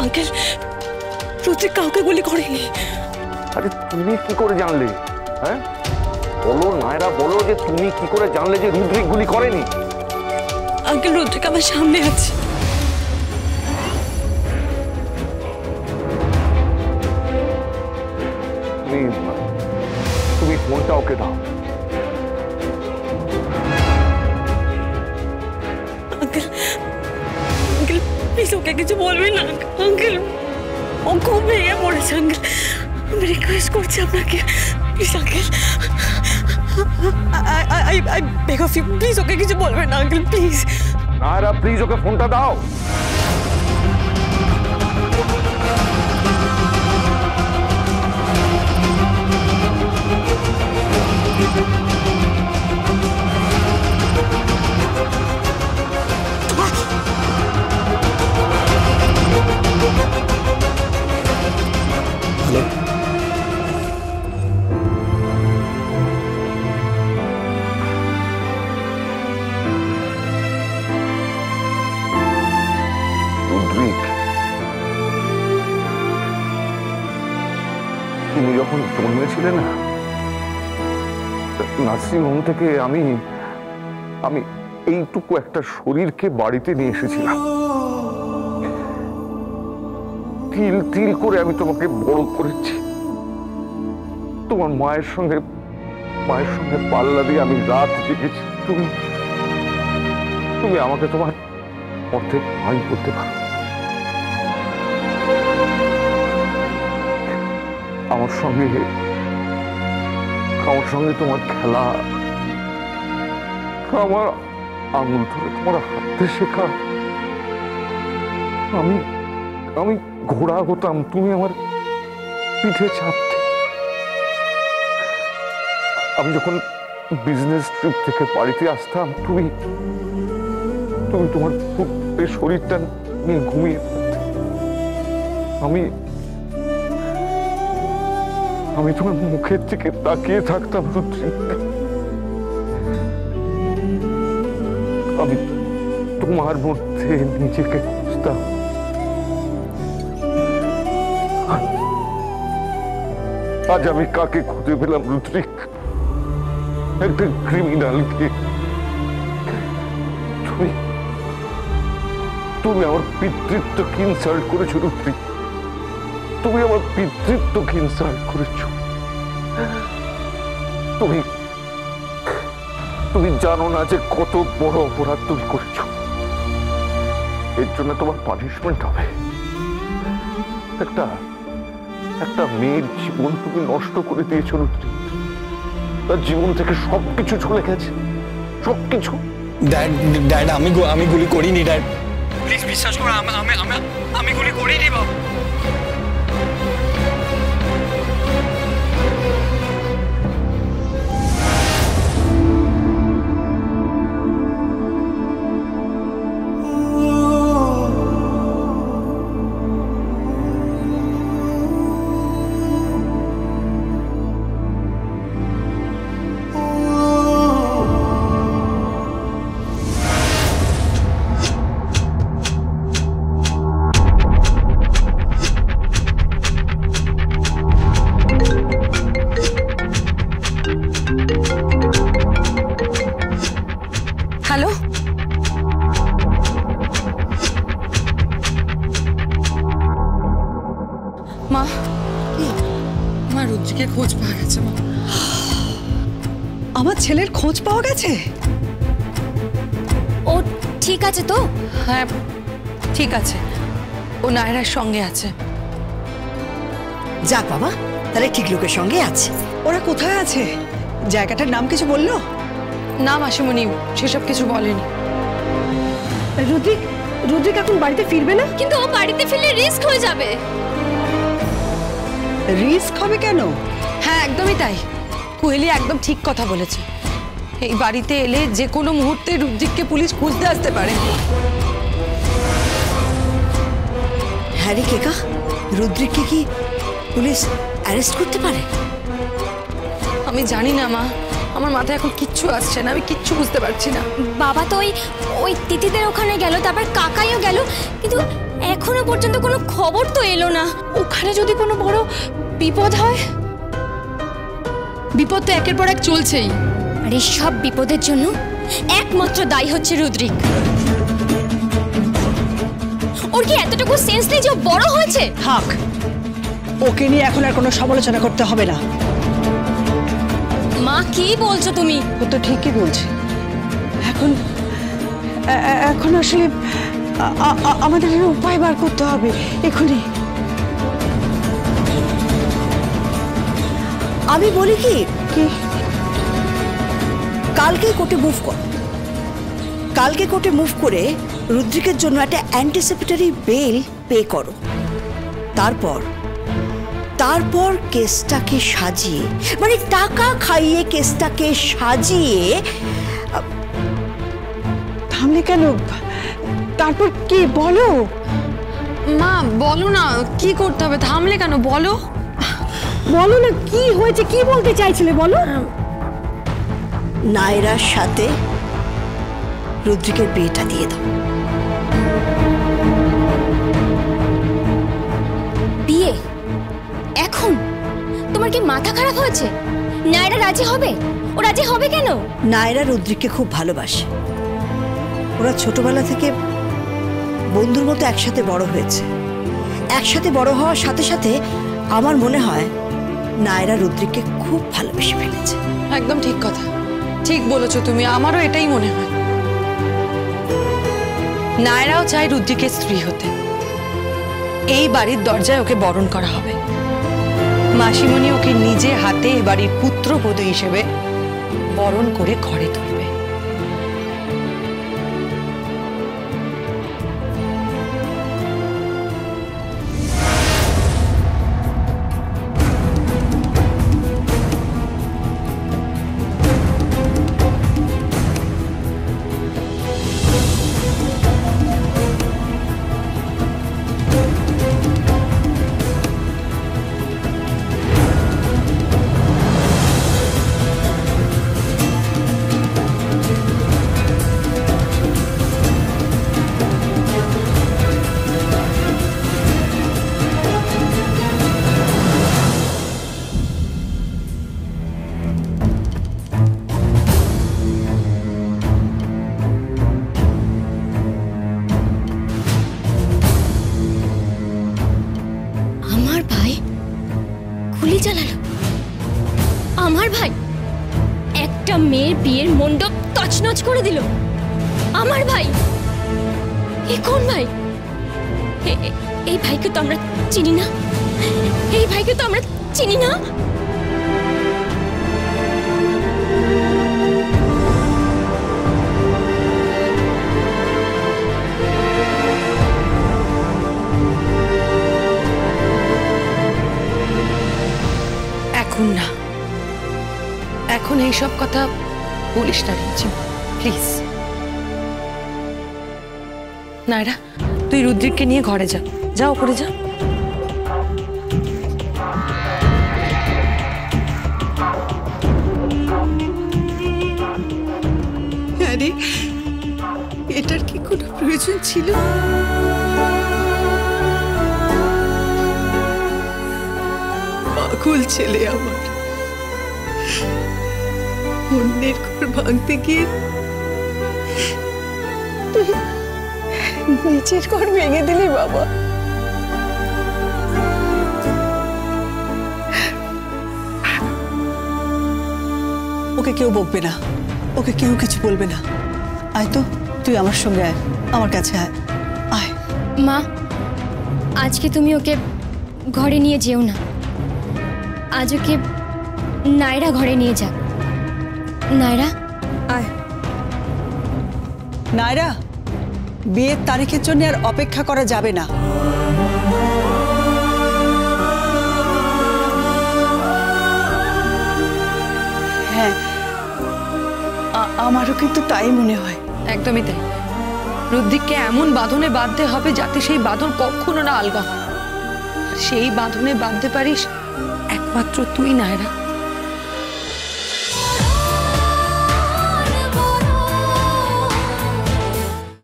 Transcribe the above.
Uncle, Rudrik কাউকে গুলি করেনি। আরে তুমি কি করে জানলে? হ্যাঁ বলো নায়রা, বলো যে তুমি কি করে জানলে যে রুদ্রিক গুলি করেনি? আঙ্কেল, রুদ্রিক আমার সামনে আছে। তুমি ফোনটা ওকে দাও। আঙ্কেল, আঙ্কেল প্লিজ ওকে কিছু বলবেন না আঙ্কেল, ও খুব ভেঙে পড়েছে আঙ্কেল, আমি রিকোয়েস্ট করছি আপনাকে please uncle, I beg of you, please ওকে কিছু বলবেন না আঙ্কেল প্লিজ। নায়রা প্লিজ ওকে ফোনটা দাও। হ্যালো, তুমি যখন জন্মেছিলে না, নার্সিং হোম থেকে আমি এইটুকু একটা শরীরকে বাড়িতে নিয়ে এসেছিলাম। তিল তিল করে আমি তোমাকে বড় করেছি। তোমার মায়ের সঙ্গে পাল্লা দিয়ে আমি রাত জেগেছি। তুমি আমাকে তোমার অর্ধেক ভাই বলতে পারো। আমার সঙ্গে তোমার খেলা, আমার আঙুল ধরে তোমার হাঁটতে শেখা, আমি ঘোড়া হতাম, তুমি আমার পিঠে চাপতে। আমি যখন বিজনেস ট্রিপ থেকে বাড়িতে আসতাম, তুমি তোমার ফুটে শরীরটা নিয়ে ঘুমিয়ে আমি তোমার মুখের দিকে তাকিয়ে থাকতাম রুদ্রিক। আমি তোমার মধ্যে নিজেকে খুঁজতাম। আজ আমি কাকে খুঁজে পেলাম রুদ্রিক? একটা ক্রিমিনালকে। তুমি আমার পিতৃত্বকে ইনসাল্ট করেছো রুদ্রিক, তুমি আমার পিতৃত্বকে ইনসাল্ট করেছো। তুমি জানো না যে কত বড় অপরাধ তুমি করেছো। এর জন্য তোমার পানিশমেন্ট হবে। একটা মেয়ের জীবন তুমি নষ্ট করে দিয়েছো রুদ্রিক। তার জীবন থেকে সবকিছু চলে গেছে, সবকিছু। ড্যাড আমি গুলি করিনি ড্যাড, প্লিজ বিশ্বাস করো, আমি গুলি করিনি বাবা। হ্যালো, মা, মা রুদ্রিকের খোঁজ পাওয়া গেছে। মা, আমার ছেলের খোঁজ পাওয়া গেছে? ও ঠিক আছে তো? হ্যাঁ ঠিক আছে, ও নায়রার সঙ্গে আছে। যাক বাবা, তাহলে ঠিক লোকের সঙ্গে আছে। ওরা কোথায় আছে? জায়গাটার নাম কিছু বললো? না মাসিমণি, সেসব কিছু বলেনি। রুদ্রিক এখন বাড়িতে ফিরবে না? কিন্তু ও বাড়িতে ফিরলে রিস্ক হয়ে যাবে। রিস্ক হবে কেন? হ্যাঁ একদমই তাই, কোহেলি একদম ঠিক কথা বলেছে। এই বাড়িতে এলে যে কোনো মুহূর্তে রুদ্রিককে পুলিশ খুঁজতে আসতে পারে। হ্যাঁ রে কেকা, রুদ্রিককে কি পুলিশ অ্যারেস্ট করতে পারে? আমি জানি না মা, আমার মাথায় এখন কিচ্ছু আসছে না, আমি কিচ্ছু বুঝতে পারছি না। বাবা তো ওই তিথিদের ওখানে গেল, তারপর কাকাইও গেল, কিন্তু এখনো পর্যন্ত কোনো খবর তো এলো না। ওখানে যদি কোনো বড় বিপদ হয়? বিপদ তো একের পর এক চলছেই। আর এই সব বিপদের জন্য একমাত্র দায়ী হচ্ছে রুদ্রিক। ওর কি এতটুকু সেন্স নেই যে ও বড় হয়েছে? থাক, ওকে নিয়ে এখন আর কোনো সমালোচনা করতে হবে না। মা কি বলছো তুমি? ও তো ঠিকই বলছে। এখন এখন আসলে আমাদের উপায় বার করতে হবে এখনই। আমি বলি কি, কালকে কোর্টে মুভ কর। কালকে কোর্টে মুভ করে রুদ্রিকের জন্য একটা অ্যান্টিসিপেটরি বেল পে করো। তারপর কেসটাকে সাজিয়ে, মানে টাকা খাইয়ে কেসটাকে সাজিয়ে। থামলে কেন? তারপর কি বলো? মা বলো না, কি করতে হবে? থামলে কেন? বলো বলো না কি হয়েছে, কি বলতে চাইছিলে বলো। নায়রার সাথে রুদ্রিকের বিয়েটা দিয়ে দাও। বিয়ে এখন? তোমার কি মাথা খারাপ হয়েছে? নায়রা রাজি হবে? ও রাজি হবে কেন? নায়রা রুদ্রিককে খুব ভালোবাসে। ওরা ছোটবেলা থেকে বন্ধুর মতো একসাথে বড় হয়েছে। একসাথে বড় হওয়ার সাথে সাথে আমার মনে হয় নায়রা রুদ্রিককে খুব ভালোবেসে ফেলেছে। একদম ঠিক কথা, ঠিক বলেছো তুমি, আমারও এটাই মনে হয়। নায়রাও চায় রুদ্রিকের স্ত্রী হতে। এই বাড়ির দরজায় ওকে বরণ করা হবে। মাসিমণি ওকে নিজে হাতে এ বাড়ির পুত্রবধূ হিসেবে বরণ করে ঘরে তুলবে। আমার ভাই একটা মেয়ের বিয়ের মণ্ডপ তছনছ করে দিল। আমার ভাই? এ কোন ভাই? এই ভাইকে তো আমরা চিনি না। এই ভাইকে তো আমরা চিনি না। এখন না, এখন এইসব কথা বলিস না রিঞ্চি, প্লিজ। নায়রা, তুই রুদ্রিককে নিয়ে ঘরে যা, যা উপরে যা। আরে এটার কি কোনো প্রয়োজন ছিল? পাগল ছেলে আমার, অন্যের ঘর ভাঙতে গিয়ে তুই নিজের ঘর ভেঙে দিলি বাবা। ওকে কেউ বকবে না, ওকে কেউ কিছু বলবে না। আয় তো, তুই আমার সঙ্গে আয়, আমার কাছে আয়। আয় মা, আজকে তুমি ওকে ঘরে নিয়ে যেও না। আজ ওকে নায়রা ঘরে নিয়ে যাক। নায়রা, আয়। নায়রা, বিয়ের তারিখের জন্য আর অপেক্ষা করা যাবে না। হ্যাঁ, আমারও কিন্তু তাই মনে হয়। একদমই তাই। রুদ্রিককে এমন বাঁধনে বাঁধতে হবে যাতে সেই বাঁধন কখনো না আলগা হয়। সেই বাঁধনে বাঁধতে পারিস একমাত্র তুই নায়রা।